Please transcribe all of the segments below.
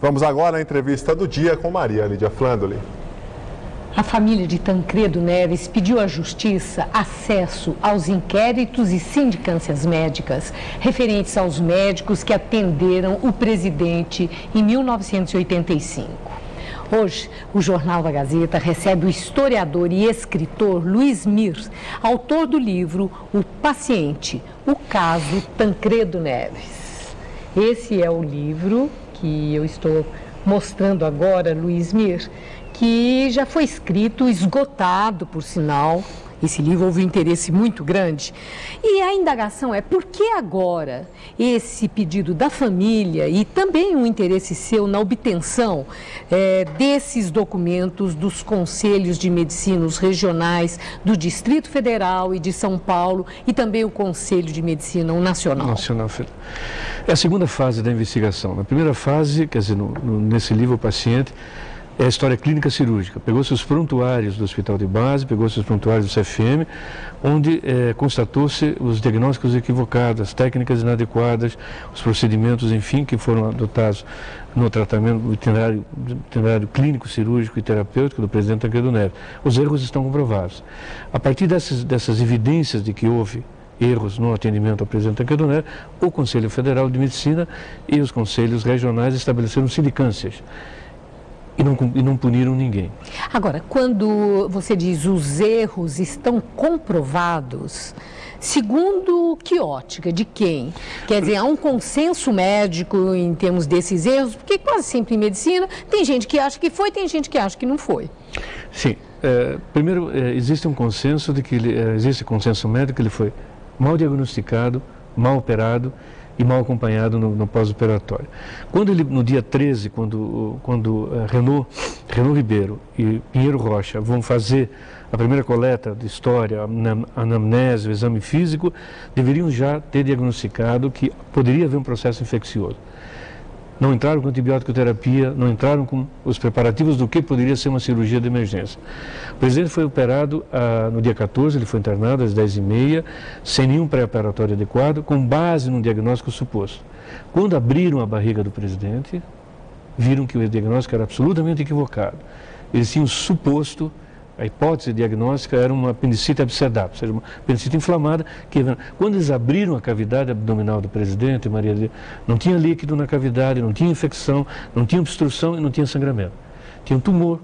Vamos agora à entrevista do dia com Maria Lídia Flandoli. A família de Tancredo Neves pediu à Justiça acesso aos inquéritos e sindicâncias médicas referentes aos médicos que atenderam o presidente em 1985. Hoje, o Jornal da Gazeta recebe o historiador e escritor Luiz Mir, autor do livro O Paciente, o caso Tancredo Neves. Esse é o livro que eu estou mostrando agora, Luiz Mir, que já foi escrito, esgotado, por sinal. Esse livro houve um interesse muito grande. E a indagação é por que agora esse pedido da família e também um interesse seu na obtenção desses documentos dos conselhos de medicina regionais do Distrito Federal e de São Paulo e também o Conselho de Medicina Nacional. É a segunda fase da investigação. Na primeira fase, quer dizer, nesse livro, O Paciente, é a história clínica cirúrgica. Pegou-se os prontuários do Hospital de Base, pegou-se os prontuários do CFM, onde constatou-se os diagnósticos equivocados, as técnicas inadequadas, os procedimentos, enfim, que foram adotados no tratamento, no itinerário clínico, cirúrgico e terapêutico do presidente Tancredo Neves. Os erros estão comprovados. A partir dessas evidências de que houve erros no atendimento ao presidente Tancredo Neves, o Conselho Federal de Medicina e os conselhos regionais estabeleceram sindicâncias. E não puniram ninguém. Agora, quando você diz os erros estão comprovados, segundo que ótica, de quem? Quer dizer, há um consenso médico em termos desses erros, porque quase sempre em medicina tem gente que acha que foi, tem gente que acha que não foi. Sim. Primeiro, existe um consenso de que existe consenso médico que ele foi mal diagnosticado, mal operado e mal acompanhado no pós-operatório. Quando ele, no dia 13, quando Renaud Ribeiro e Pinheiro Rocha vão fazer a primeira coleta de história, anamnese, o exame físico, deveriam já ter diagnosticado que poderia haver um processo infeccioso. Não entraram com antibiótico-terapia, não entraram com os preparativos do que poderia ser uma cirurgia de emergência. O presidente foi operado no dia 14, ele foi internado às 10h30, sem nenhum pré-operatório adequado, com base num diagnóstico suposto. Quando abriram a barriga do presidente, viram que o diagnóstico era absolutamente equivocado. Eles tinham suposto, a hipótese diagnóstica era uma apendicite abscedada, ou seja, uma apendicite inflamada, que quando eles abriram a cavidade abdominal do presidente, Maria, não tinha líquido na cavidade, não tinha infecção, não tinha obstrução e não tinha sangramento. Tinha um tumor,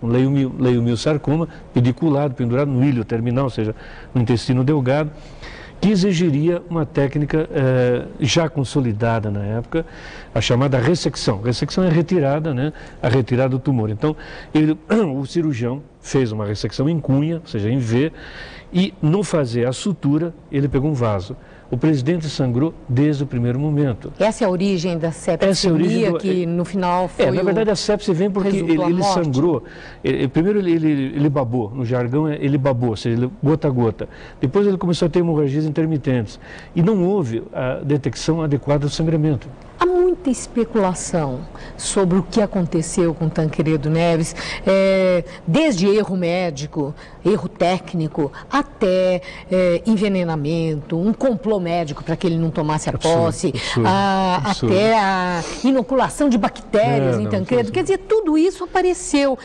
um leiomiosarcoma pediculado, pendurado no ilho terminal, ou seja, no intestino delgado, que exigiria uma técnica já consolidada na época, a chamada ressecção. Ressecção é a retirada, né? A retirada do tumor. Então, o cirurgião fez uma ressecção em cunha, ou seja, em V, e no fazer a sutura, ele pegou um vaso. O presidente sangrou desde o primeiro momento. Essa é a origem da septicemia, que no final foi na verdade, a sepse vem porque ele sangrou. Primeiro ele babou, no jargão ele babou, ou seja, gota a gota. Depois ele começou a ter hemorragias intermitentes. E não houve a detecção adequada do sangramento. Há muita especulação sobre o que aconteceu com Tancredo Neves, desde erro médico, erro técnico, até envenenamento, um complô médico para que ele não tomasse a posse, até a inoculação de bactérias em Tancredo. Quer dizer, tudo isso apareceu.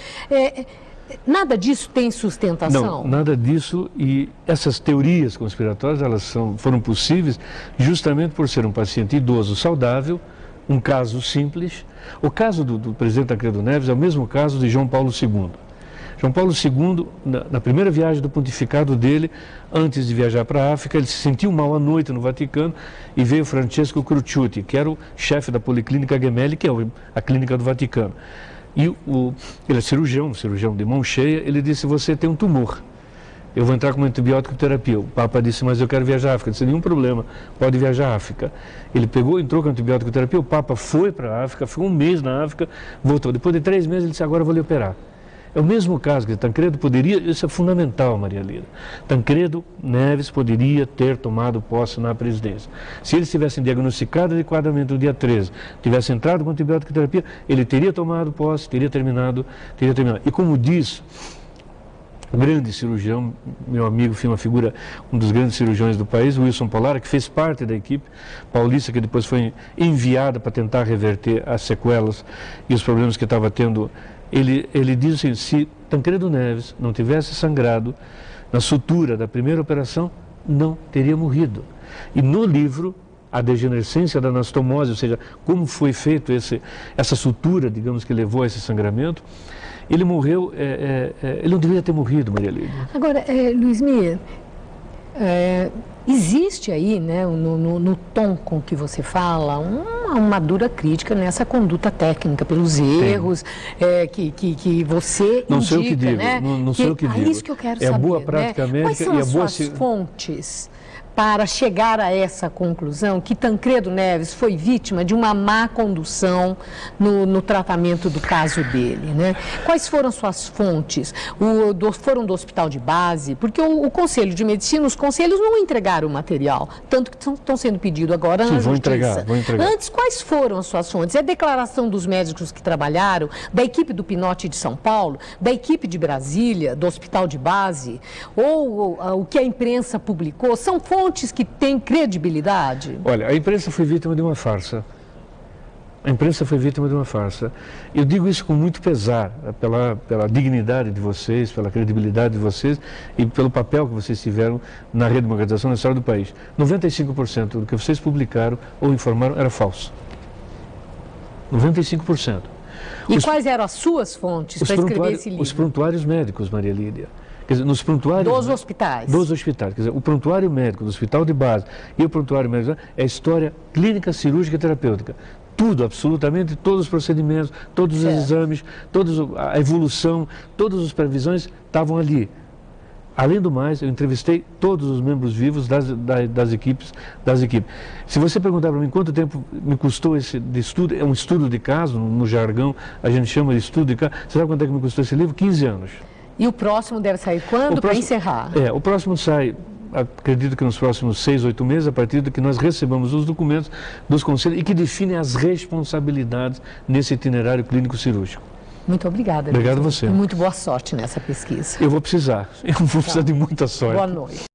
Nada disso tem sustentação? Não, nada disso, e essas teorias conspiratórias foram possíveis justamente por ser um paciente idoso saudável, um caso simples. O caso do presidente Tancredo Neves é o mesmo caso de João Paulo II. João Paulo II, na primeira viagem do pontificado dele, antes de viajar para a África, ele se sentiu mal à noite no Vaticano e veio Francesco Cruciuti, que era o chefe da Policlínica Gemelli, que é a clínica do Vaticano. E ele é cirurgião de mão cheia, ele disse: você tem um tumor, eu vou entrar com uma antibiótico terapia. O Papa disse: mas eu quero viajar à África. Eu disse: nenhum problema, pode viajar à África. Ele entrou com antibiótico terapia, o Papa foi para a África, ficou um mês na África, voltou. Depois de 3 meses ele disse: agora eu vou lhe operar. É o mesmo caso que Tancredo poderia, isso é fundamental, Maria Lida. Tancredo Neves poderia ter tomado posse na presidência. Se eles tivessem diagnosticado adequadamente no dia 13, tivesse entrado com antibiótico terapia, ele teria tomado posse, teria terminado. E como diz grande cirurgião, meu amigo, foi uma figura, um dos grandes cirurgiões do país, Wilson Polara, que fez parte da equipe paulista, que depois foi enviada para tentar reverter as sequelas e os problemas que estava tendo. Ele diz assim, se Tancredo Neves não tivesse sangrado na sutura da primeira operação, não teria morrido. E no livro, a degenerescência da anastomose, ou seja, como foi feito essa sutura, digamos, que levou a esse sangramento, ele morreu, ele não deveria ter morrido, Maria Lídia. Agora, Luiz Mir, existe aí, né, no tom com que você fala, uma dura crítica nessa conduta técnica, pelos erros que você não indica, sei o que digo, né? não sei o que digo. É isso que eu quero saber. É a boa prática médica Quais são e a as boa... suas fontes para chegar a essa conclusão que Tancredo Neves foi vítima de uma má condução no tratamento do caso dele, né? Quais foram suas fontes? Foram do hospital de base? Porque o Conselho de Medicina, os conselhos não entregaram o material, tanto que estão sendo pedidos agora na Justiça. Vou entregar. Antes, quais foram as suas fontes? É a declaração dos médicos que trabalharam, da equipe do Pinote de São Paulo, da equipe de Brasília, do hospital de base, ou o que a imprensa publicou? São fontes que têm credibilidade? Olha, a imprensa foi vítima de uma farsa. A imprensa foi vítima de uma farsa. Eu digo isso com muito pesar, pela dignidade de vocês, pela credibilidade de vocês e pelo papel que vocês tiveram na redemocratização na história do país. 95% do que vocês publicaram ou informaram era falso. 95%. E quais eram as suas fontes para escrever esse livro? Os prontuários médicos, Maria Lídia. Quer dizer, nos prontuários... Dos hospitais. Dos hospitais. Quer dizer, o prontuário médico do hospital de base e o prontuário médico é história clínica, cirúrgica e terapêutica. Tudo, absolutamente, todos os procedimentos, todos os exames, a evolução, todas as previsões estavam ali. Além do mais, eu entrevistei todos os membros vivos das equipes. Se você perguntar para mim quanto tempo me custou esse estudo, é um estudo de caso, no jargão a gente chama de estudo de caso, você sabe quanto é que me custou esse livro? 15 anos. E o próximo deve sair quando, para encerrar? O próximo sai, acredito que nos próximos 6, 8 meses, a partir do que nós recebamos os documentos dos conselhos e que definem as responsabilidades nesse itinerário clínico cirúrgico. Muito obrigada. Obrigado a você. E muito boa sorte nessa pesquisa. Eu vou precisar de muita sorte. Boa noite.